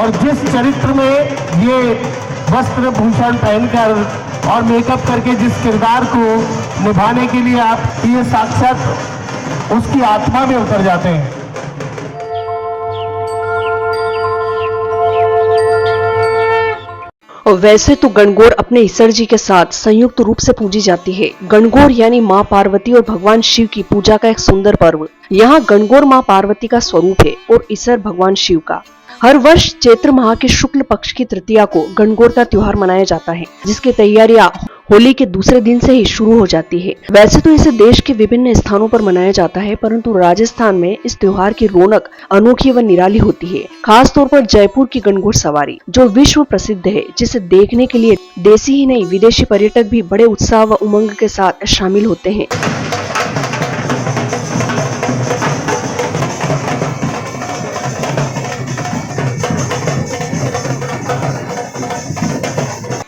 और जिस चरित्र में ये वस्त्र भूषण पहनकर और मेकअप करके जिस किरदार को निभाने के लिए आप ये साक्षात उसकी आत्मा में उतर जाते हैं। और वैसे तो गणगौर अपने ईसर जी के साथ संयुक्त रूप से पूजी जाती है। गणगौर यानी माँ पार्वती और भगवान शिव की पूजा का एक सुंदर पर्व। यहाँ गणगौर माँ पार्वती का स्वरूप है और ईसर भगवान शिव का। हर वर्ष चैत्र माह के शुक्ल पक्ष की तृतीया को गणगौर का त्योहार मनाया जाता है, जिसकी तैयारियां होली के दूसरे दिन से ही शुरू हो जाती है। वैसे तो इसे देश के विभिन्न स्थानों पर मनाया जाता है, परंतु राजस्थान में इस त्योहार की रौनक अनोखी व निराली होती है। खास तौर पर जयपुर की गणगौर सवारी जो विश्व प्रसिद्ध है, जिसे देखने के लिए देशी ही नहीं विदेशी पर्यटक भी बड़े उत्साह व उमंग के साथ शामिल होते हैं।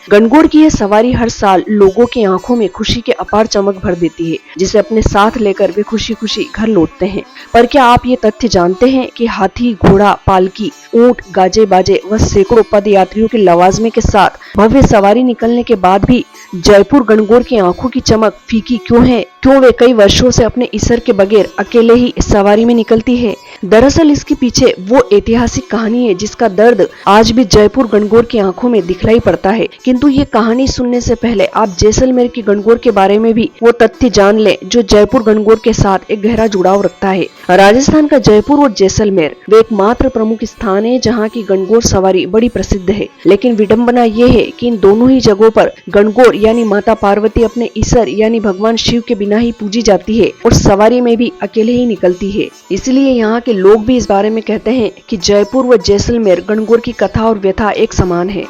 गणगौर की यह सवारी हर साल लोगों की आंखों में खुशी के अपार चमक भर देती है, जिसे अपने साथ लेकर वे खुशी खुशी घर लौटते हैं। पर क्या आप ये तथ्य जानते हैं कि हाथी, घोड़ा, पालकी, ऊंट, गाजे बाजे व सैकड़ों पद यात्रियों के लवाजमे के साथ भव्य सवारी निकलने के बाद भी जयपुर गणगौर की आंखों की चमक फीकी क्यों है? क्यों वे कई वर्षों से अपने ईसर के बगैर अकेले ही इस सवारी में निकलती है? दरअसल इसके पीछे वो ऐतिहासिक कहानी है जिसका दर्द आज भी जयपुर गणगौर की आंखों में दिखलाई पड़ता है। किंतु ये कहानी सुनने से पहले आप जैसलमेर की गणगौर के बारे में भी वो तथ्य जान लें जो जयपुर गणगौर के साथ एक गहरा जुड़ाव रखता है। राजस्थान का जयपुर और जैसलमेर वे एकमात्र प्रमुख स्थान है जहाँ की गणगौर सवारी बड़ी प्रसिद्ध है। लेकिन विडम्बना ये है कि इन दोनों ही जगहों पर गणगौर यानी माता पार्वती अपने ईसर यानी भगवान शिव के बिना ही पूजी जाती है और सवारी में भी अकेले ही निकलती है। इसलिए यहाँ के लोग भी इस बारे में कहते हैं कि जयपुर व जैसलमेर गणगौर की कथा और व्यथा एक समान है।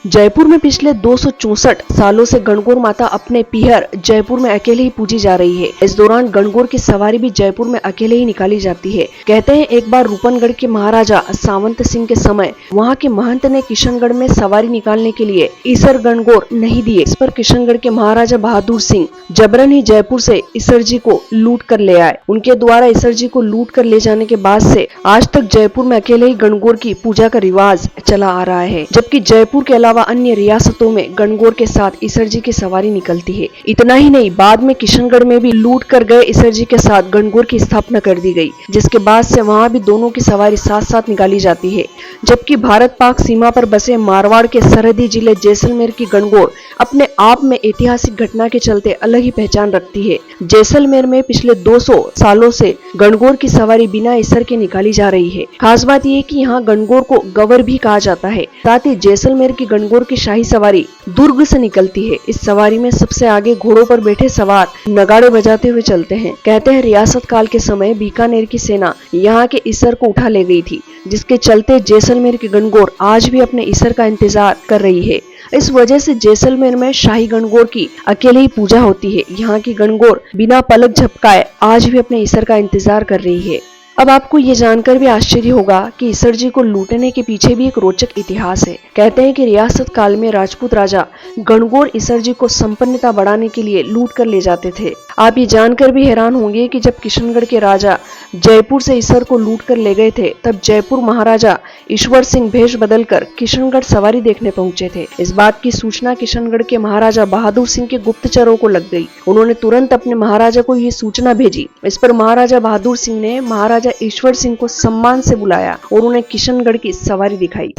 जयपुर में पिछले 264 सालों से गणगौर माता अपने पीहर जयपुर में अकेले ही पूजी जा रही है। इस दौरान गणगौर की सवारी भी जयपुर में अकेले ही निकाली जाती है। कहते हैं एक बार रूपनगढ़ के महाराजा सावंत सिंह के समय वहां के महंत ने किशनगढ़ में सवारी निकालने के लिए ईसर गणगौर नहीं दिए। इस पर किशनगढ़ के महाराजा बहादुर सिंह जबरन ही जयपुर से ईसर जी को लूट कर ले आए। उनके द्वारा ईसर जी को लूट कर ले जाने के बाद से आज तक जयपुर में अकेले ही गणगौर की पूजा का रिवाज चला आ रहा है, जबकि जयपुर के अलावा अन्य रियासतों में गणगौर के साथ ईसर जी की सवारी निकलती है। इतना ही नहीं, बाद में किशनगढ़ में भी लूट कर गए ईसर जी के साथ गणगौर की स्थापना कर दी गई, जिसके बाद से वहां भी दोनों की सवारी साथ साथ निकाली जाती है। जबकि भारत पाक सीमा पर बसे मारवाड़ के सरहदी जिले जैसलमेर की गणगौर अपने आप में ऐतिहासिक घटना के चलते अलग ही पहचान रखती है। जैसलमेर में पिछले 200 सालों से गणगौर की सवारी बिना ईसर के निकाली जा रही है। खास बात यह कि यहाँ गणगौर को गवर भी कहा जाता है। साथ ही जैसलमेर की गणगौर की शाही सवारी दुर्ग से निकलती है। इस सवारी में सबसे आगे घोड़ों पर बैठे सवार नगाड़े बजाते हुए चलते हैं। कहते हैं रियासत काल के समय बीकानेर की सेना यहाँ के ईसर को उठा ले गई थी, जिसके चलते जैसलमेर की गणगौर आज भी अपने ईसर का इंतजार कर रही है। इस वजह से जैसलमेर में शाही गणगौर की अकेले ही पूजा होती है। यहाँ की गणगौर बिना पलक झपकाए आज भी अपने ईसर का इंतजार कर रही है। अब आपको ये जानकर भी आश्चर्य होगा कि ईसर जी को लूटने के पीछे भी एक रोचक इतिहास है। कहते हैं कि रियासत काल में राजपूत राजा गणगौर ईसर जी को संपन्नता बढ़ाने के लिए लूट कर ले जाते थे। आप ये जानकर भी हैरान होंगे कि जब किशनगढ़ के राजा जयपुर से ईसर को लूट कर ले गए थे, तब जयपुर महाराजा ईश्वर सिंह भेष बदलकर किशनगढ़ सवारी देखने पहुंचे थे। इस बात की सूचना किशनगढ़ के महाराजा बहादुर सिंह के गुप्तचरों को लग गई। उन्होंने तुरंत अपने महाराजा को ये सूचना भेजी। इस पर महाराजा बहादुर सिंह ने महाराजा ईश्वर सिंह को सम्मान से बुलाया और उन्हें किशनगढ़ की सवारी दिखाई।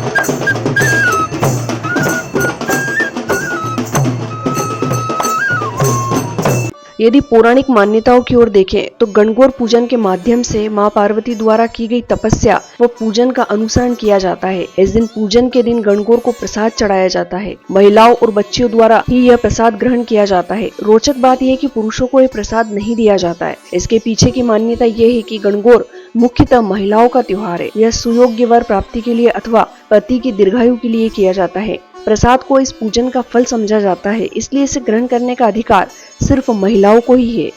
यदि पौराणिक मान्यताओं की ओर देखें तो गणगौर पूजन के माध्यम से मां पार्वती द्वारा की गई तपस्या व पूजन का अनुसरण किया जाता है। इस दिन पूजन के दिन गणगौर को प्रसाद चढ़ाया जाता है। महिलाओं और बच्चियों द्वारा ही यह प्रसाद ग्रहण किया जाता है। रोचक बात यह है कि पुरुषों को यह प्रसाद नहीं दिया जाता है। इसके पीछे की मान्यता यह है कि गणगौर मुख्यतः महिलाओं का त्योहार है। यह सुयोग्य वर प्राप्ति के लिए अथवा पति की दीर्घायु के लिए किया जाता है। प्रसाद को इस पूजन का फल समझा जाता है, इसलिए इसे ग्रहण करने का अधिकार सिर्फ महिलाओं को ही है।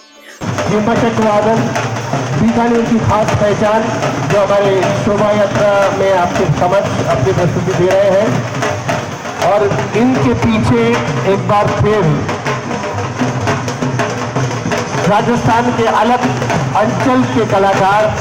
बीकानेर की खास पहचान जो हमारे शोभा यात्रा में आपके समक्ष अपनी प्रस्तुति दे रहे हैं, और इनके पीछे एक बार फिर राजस्थान के अलग अंचल के कलाकार।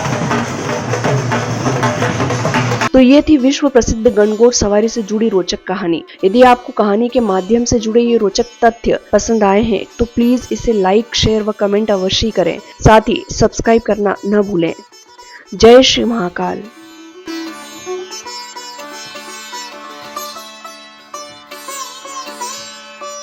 तो ये थी विश्व प्रसिद्ध गणगौर सवारी से जुड़ी रोचक कहानी। यदि आपको कहानी के माध्यम से जुड़े ये रोचक तथ्य पसंद आए हैं तो प्लीज इसे लाइक, शेयर व कमेंट अवश्य करें। साथ ही सब्सक्राइब करना न भूलें। जय श्री महाकाल।